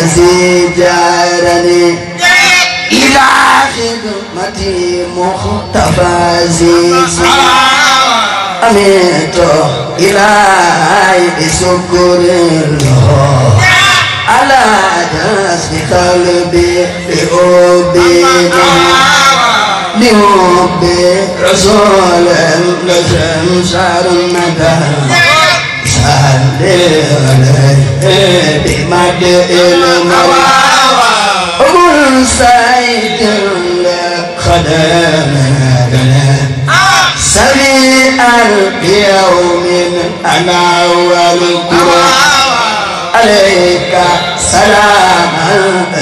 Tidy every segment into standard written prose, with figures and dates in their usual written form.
زجارني إلى خدمتي مختفى زيزي أميت إلهي بسكر الله على جسد قلبي لحب رسول لزم شعر الندى صلي عليه بمدء المرى أقول سعيد خدمنا سريعا بيوم أنا والقرى عليك سلام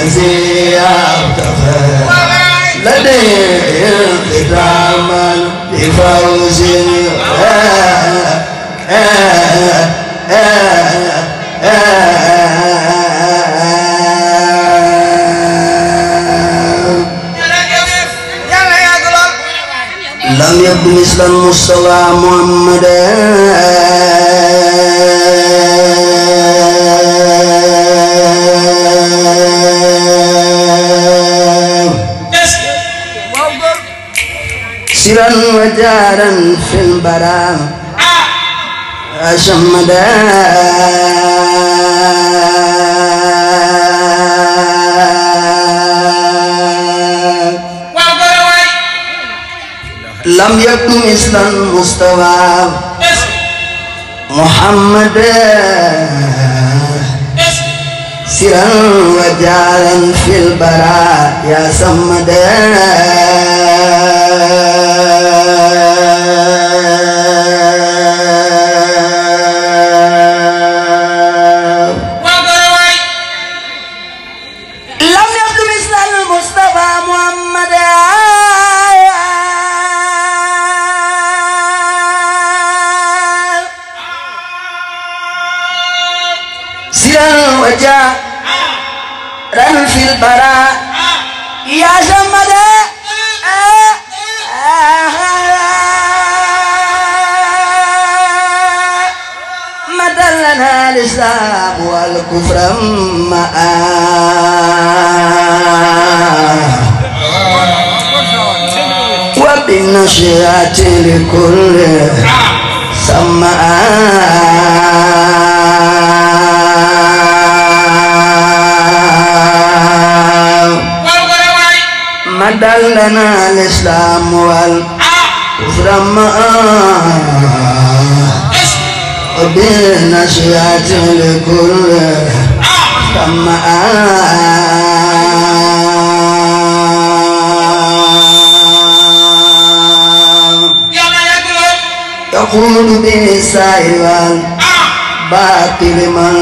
زيارتك لدي ختاما بفوز لم يكن مثل المصطفى محمد سرا وجارا في البراء أشمدا لم يكن مثل المصطفى محمد سرا وجارا في البراء يا سمدا رن في البراء يا زمدا مدلنا الإسلام والكفر وبالنشيات لكل سماء مدلنا الإسلام والكفر وبالنشيات لكل سماء يقول بسائر الباطل من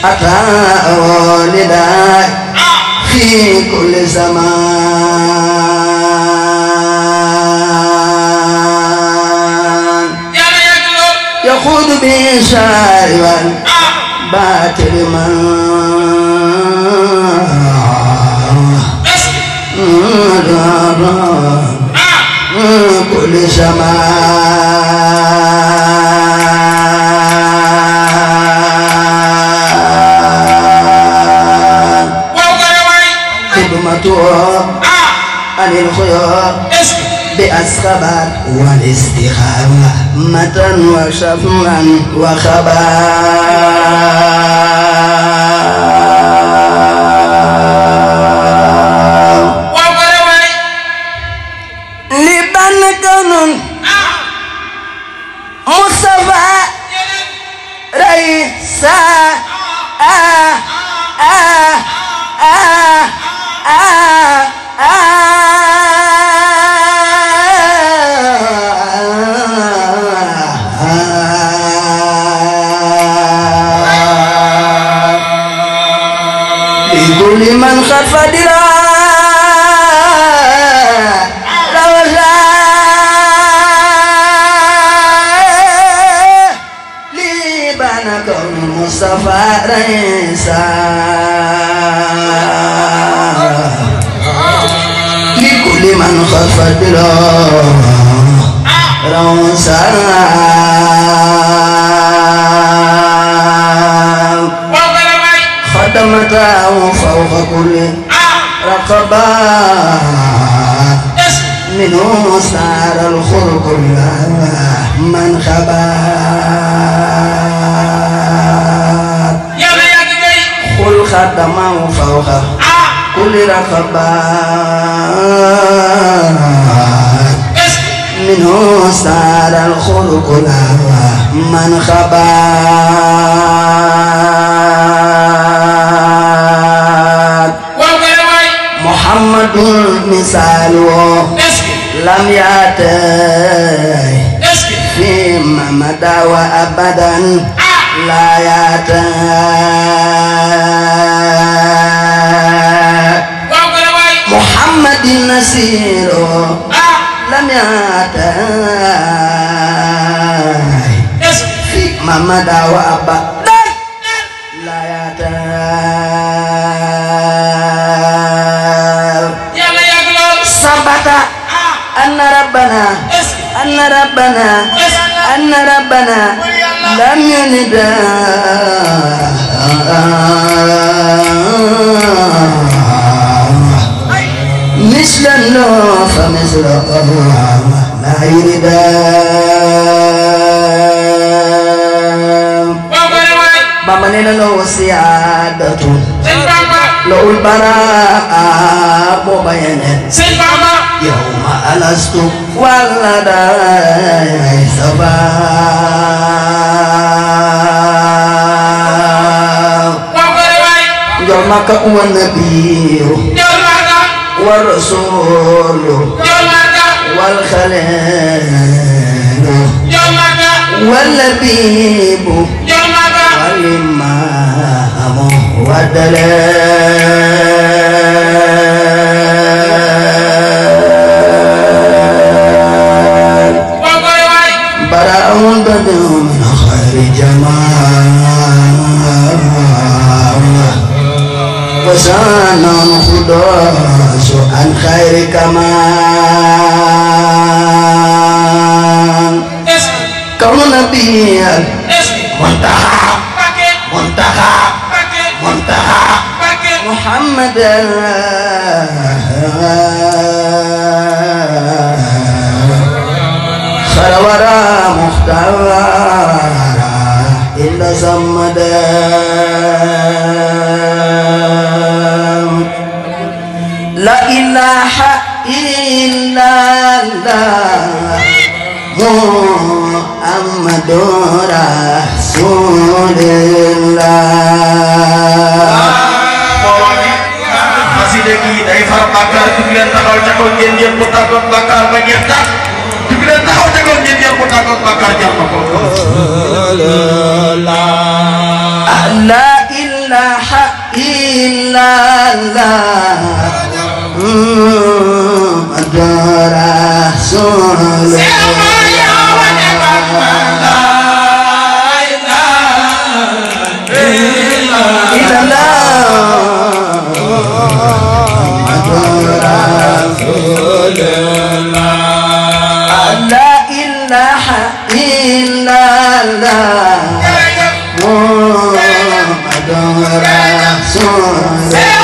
أتى والداي في كل زمان يخوض بشارع الباطل من كل زمان خدمته عن الخيار بأسخبات والاستخامة متن وشفرا وخبار لبن كنون مصطفى رئيسا لكل من خف دراء روزا لبن كون مصطفى رئيسا لكل من خف دراء روزا فتاه فوق كل رقبات منه سار الخلق من خبات قل خدمه فوق كل رقبات منه سار الخلق من خبات محمد مثال لم يأتي فيما مدى وأبدا لا يأتي محمد نسير لم يأتي فيما مدى وأبدا لا يأتي ثبت أن ربنا لم يلد مثل النور فمثل لا يلد بابا نينا لو سيادة لو البراء مبينة يوم ألست ولدا سبا يومك والنبي والرسول والخليل واللبيب والإمام والدلال براء بدء من خير جمال وسانا خداس عن خير كمال كون نبيا منتهى محمد خلورا مختارا إلا سمدا لا إله إلا الله محمد رسول الله masih lagi dari para pakar tujuan tahu cakap dia putakut bakar banyak tak tujuan tahu cakap dia putakut bakar jam apa la ilaha illallah Muhammad Rasulullah Muhammad Rasulullah